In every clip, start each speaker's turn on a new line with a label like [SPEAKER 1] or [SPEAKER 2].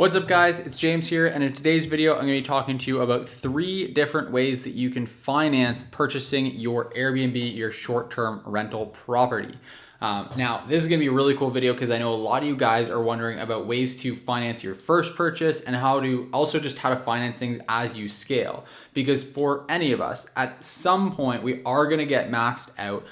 [SPEAKER 1] What's up guys, it's James here, and in today's video I'm going to be talking to you about 3 different ways that you can finance purchasing your Airbnb, your short-term rental property. Now this is going to be a really cool video because I know a lot of you guys are wondering about ways to finance your first purchase and how to finance things as you scale. Because for any of us, at some point we are going to get maxed out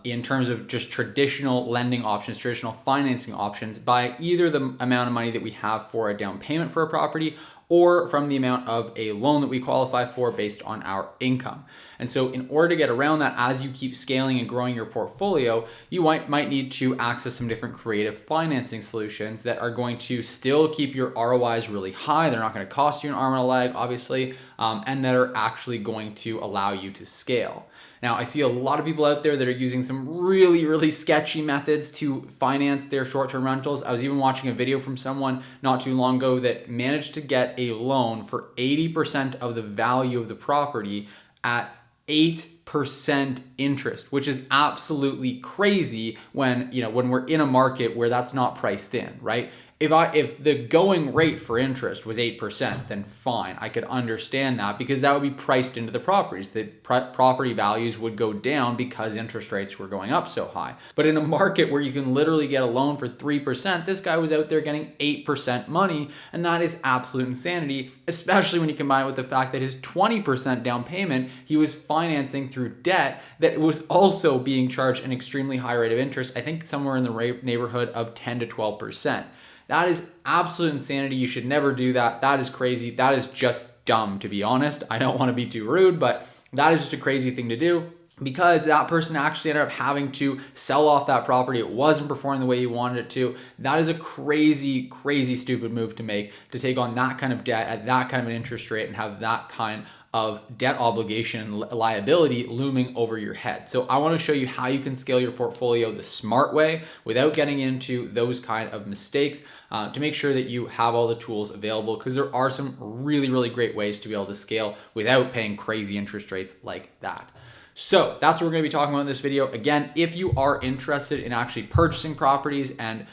[SPEAKER 1] in terms of just traditional lending options, traditional financing options by either the amount of money that we have for a down payment for a property or from the amount of a loan that we qualify for based on our income. And so in order to get around that, as you keep scaling and growing your portfolio, you might need to access some different creative financing solutions that are going to still keep your ROIs really high. They're not going to cost you an arm and a leg, obviously, and that are actually going to allow you to scale. Now, I see a lot of people out there that are using some really sketchy methods to finance their short-term rentals. I was even watching a video from someone not too long ago that managed to get a loan for 80% of the value of the property at 8% interest, which is absolutely crazy when we're in a market where that's not priced in, right? If the going rate for interest was 8%, then fine, I could understand that because that would be priced into the properties. The property values would go down because interest rates were going up so high. But in a market where you can literally get a loan for 3%, this guy was out there getting 8% money, and that is absolute insanity, especially when you combine it with the fact that his 20% down payment, he was financing through debt that was also being charged an extremely high rate of interest, I think somewhere in the neighborhood of 10 to 12%. That is absolute insanity. You should never do that. That is crazy. That is just dumb, to be honest. I don't want to be too rude, but that is just a crazy thing to do because that person actually ended up having to sell off that property. It wasn't performing the way you wanted it to. That is a crazy stupid move to make, to take on that kind of debt at that kind of an interest rate and have that kind of debt obligation and liability looming over your head. So I want to show you how you can scale your portfolio the smart way without getting into those kind of mistakes to make sure that you have all the tools available, because there are some really great ways to be able to scale without paying crazy interest rates like that. So that's what we're going to be talking about in this video. Again, if you are interested in actually purchasing properties and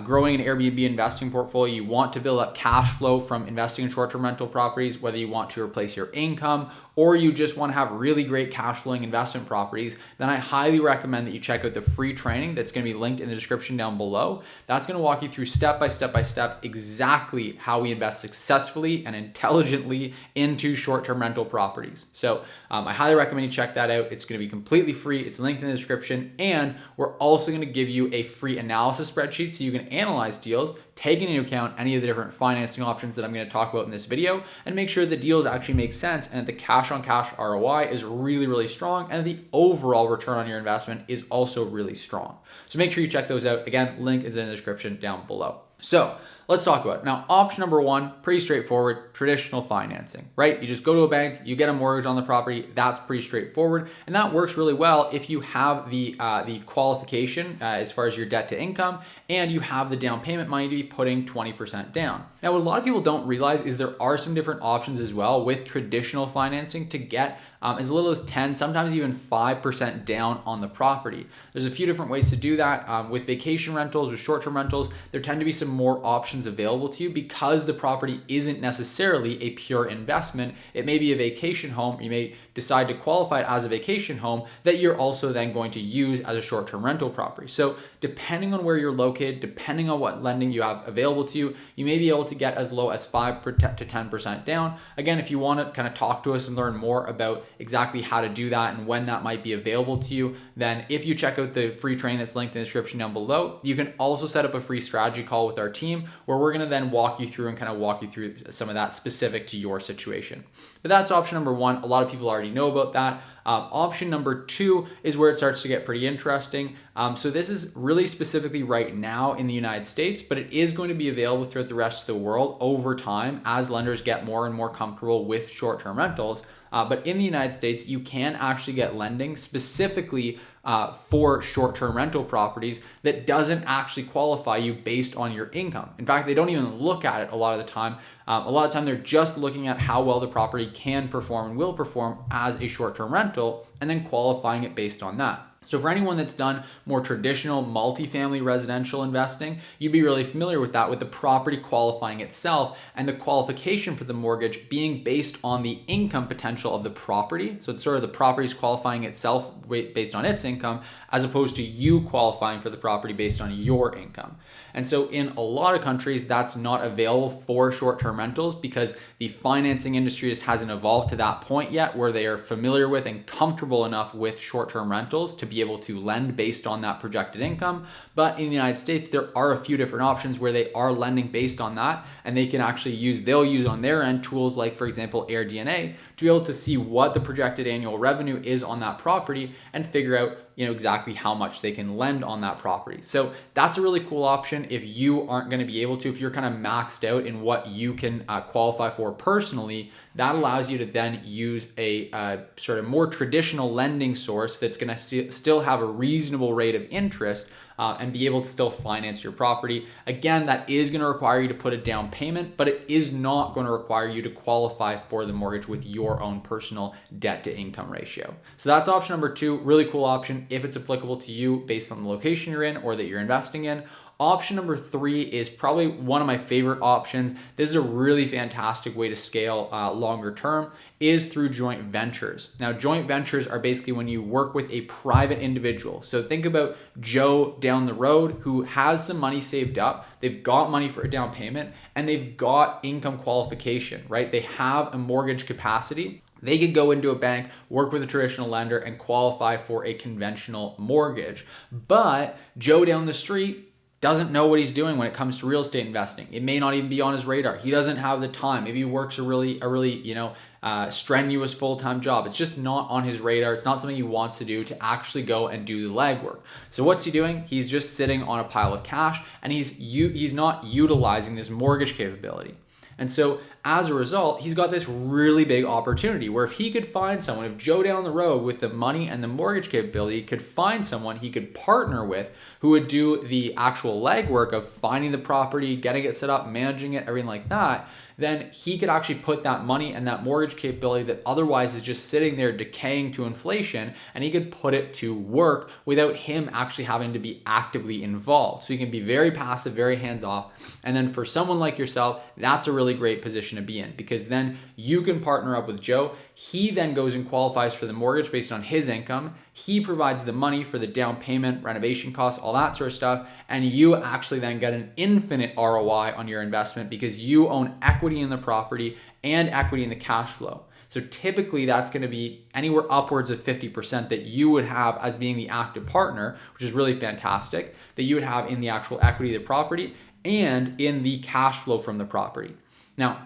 [SPEAKER 1] growing an Airbnb investing portfolio, you want to build up cash flow from investing in short-term rental properties, whether you want to replace your income or you just want to have really great cash flowing investment properties, then I highly recommend that you check out the free training that's going to be linked in the description down below. That's going to walk you through step by step exactly how we invest successfully and intelligently into short-term rental properties. So I highly recommend you check that out. It's going to be completely free. It's linked in the description, and we're also going to give you a free analysis spreadsheet so you can analyze deals, taking into account any of the different financing options that I'm going to talk about in this video, and make sure the deals actually make sense and that the cash on cash ROI is really strong and the overall return on your investment is also really strong. So make sure you check those out. Again, link is in the description down below. So let's talk about it. Now, option number 1, pretty straightforward, traditional financing, right? You just go to a bank, you get a mortgage on the property. That's pretty straightforward. And that works really well if you have the qualification as far as your debt to income, and you have the down payment money to be putting 20% down. Now, what a lot of people don't realize is there are some different options as well with traditional financing to get as little as 10, sometimes even 5% down on the property. There's a few different ways to do that. With vacation rentals, with short-term rentals, there tend to be some more options available to you because the property isn't necessarily a pure investment. It may be a vacation home. You may decide to qualify it as a vacation home that you're also then going to use as a short-term rental property. So depending on where you're located, depending on what lending you have available to you, you may be able to get as low as 5 to 10% down. Again, if you want to kind of talk to us and learn more about exactly how to do that and when that might be available to you, then if you check out the free training that's linked in the description down below, you can also set up a free strategy call with our team where we're going to then walk you through some of that specific to your situation. But that's option number 1. A lot of people already know about that. Option number 2 is where it starts to get pretty interesting. So this is really specifically right now in the United States, but it is going to be available throughout the rest of the world over time as lenders get more and more comfortable with short-term rentals. But in the United States, you can actually get lending specifically for short-term rental properties that doesn't actually qualify you based on your income. In fact, they don't even look at it a lot of the time. A lot of the time, they're just looking at how well the property can perform and will perform as a short-term rental and then qualifying it based on that. So for anyone that's done more traditional multifamily residential investing, you'd be really familiar with that, with the property qualifying itself and the qualification for the mortgage being based on the income potential of the property. So it's sort of the property's qualifying itself based on its income, as opposed to you qualifying for the property based on your income. And so in a lot of countries, that's not available for short-term rentals because the financing industry just hasn't evolved to that point yet where they are familiar with and comfortable enough with short-term rentals to be able to lend based on that projected income. But in the United States, there are a few different options where they are lending based on that, and they can actually they'll use on their end tools like, for example, AirDNA to be able to see what the projected annual revenue is on that property and figure out exactly how much they can lend on that property. So that's a really cool option if you aren't going to be able to, if you're kind of maxed out in what you can qualify for personally. That allows you to then use a sort of more traditional lending source that's going to still have a reasonable rate of interest and be able to still finance your property. Again, that is going to require you to put a down payment, but it is not going to require you to qualify for the mortgage with your own personal debt to income ratio. So that's option number 2, really cool option if it's applicable to you based on the location you're in or that you're investing in. Option number 3 is probably one of my favorite options. This is a really fantastic way to scale longer term, is through joint ventures. Now, joint ventures are basically when you work with a private individual. So think about Joe down the road who has some money saved up. They've got money for a down payment and they've got income qualification, right? They have a mortgage capacity. They could go into a bank, work with a traditional lender, and qualify for a conventional mortgage. But Joe down the street doesn't know what he's doing when it comes to real estate investing. It may not even be on his radar. He doesn't have the time. Maybe he works a really strenuous full-time job. It's just not on his radar. It's not something he wants to do to actually go and do the legwork. So what's he doing? He's just sitting on a pile of cash and he's not utilizing this mortgage capability. And so as a result, he's got this really big opportunity where if he could find someone, if Joe down the road with the money and the mortgage capability could find someone he could partner with who would do the actual legwork of finding the property, getting it set up, managing it, everything like that, then he could actually put that money and that mortgage capability that otherwise is just sitting there decaying to inflation, and he could put it to work without him actually having to be actively involved. So he can be very passive, very hands-off. And then for someone like yourself, that's a really great position to be in because then you can partner up with Joe. He then goes and qualifies for the mortgage based on his income. He provides the money for the down payment, renovation costs, all that sort of stuff. And you actually then get an infinite ROI on your investment because you own equity in the property and equity in the cash flow. So typically that's going to be anywhere upwards of 50% that you would have as being the active partner, which is really fantastic, that you would have in the actual equity of the property and in the cash flow from the property. Now,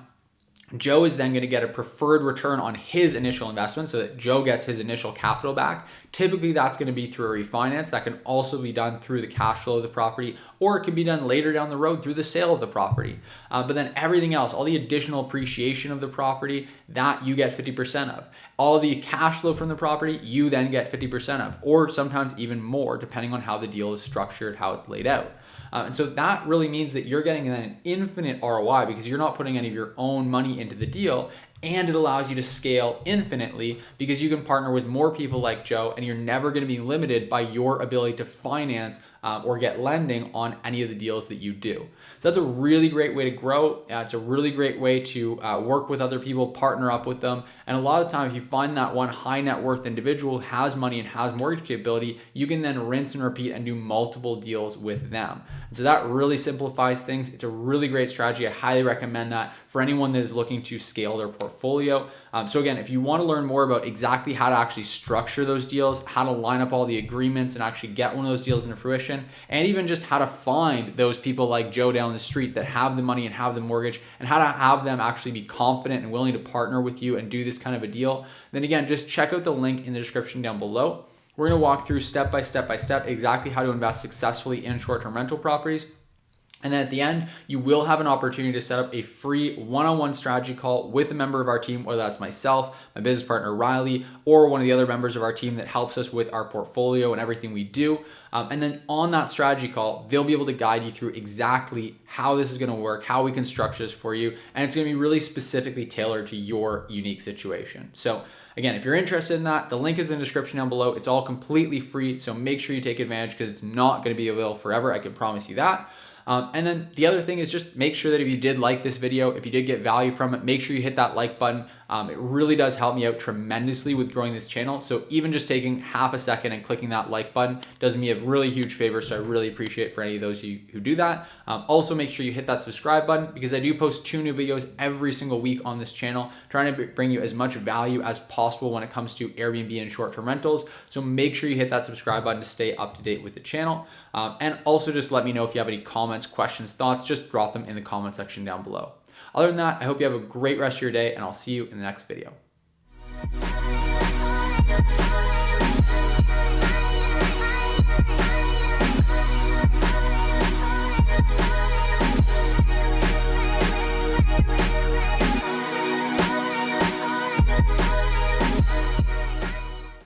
[SPEAKER 1] Joe is then going to get a preferred return on his initial investment so that Joe gets his initial capital back. Typically, that's going to be through a refinance. That can also be done through the cash flow of the property, or it can be done later down the road through the sale of the property. But then everything else, all the additional appreciation of the property, that you get 50% of. All the cash flow from the property, you then get 50% of, or sometimes even more, depending on how the deal is structured, how it's laid out. And so that really means that you're getting an infinite ROI because you're not putting any of your own money into the deal, and it allows you to scale infinitely because you can partner with more people like Joe, and you're never going to be limited by your ability to finance or get lending on any of the deals that you do. So that's a really great way to grow. It's a really great way to work with other people, partner up with them. And a lot of the time, if you find that one high net worth individual who has money and has mortgage capability, you can then rinse and repeat and do multiple deals with them. And so that really simplifies things. It's a really great strategy. I highly recommend that for anyone that is looking to scale their portfolio. So again, if you want to learn more about exactly how to actually structure those deals, how to line up all the agreements and actually get one of those deals into fruition, and even just how to find those people like Joe down the street that have the money and have the mortgage, and how to have them actually be confident and willing to partner with you and do this kind of a deal, then again, just check out the link in the description down below. We're going to walk through step by step exactly how to invest successfully in short-term rental properties. And then at the end, you will have an opportunity to set up a free one-on-one strategy call with a member of our team, whether that's myself, my business partner, Riley, or one of the other members of our team that helps us with our portfolio and everything we do. And then on that strategy call, they'll be able to guide you through exactly how this is going to work, how we can structure this for you. And it's going to be really specifically tailored to your unique situation. So again, if you're interested in that, the link is in the description down below. It's all completely free. So make sure you take advantage because it's not going to be available forever. I can promise you that. And then the other thing is just make sure that if you did like this video, if you did get value from it, make sure you hit that like button. It really does help me out tremendously with growing this channel. So even just taking half a second and clicking that like button does me a really huge favor. So I really appreciate it for any of those of you who do that. Also make sure you hit that subscribe button because I do post 2 new videos every single week on this channel, trying to bring you as much value as possible when it comes to Airbnb and short-term rentals. So make sure you hit that subscribe button to stay up to date with the channel. And also just let me know if you have any comments, questions, thoughts, just drop them in the comment section down below. Other than that, I hope you have a great rest of your day and I'll see you in the next video.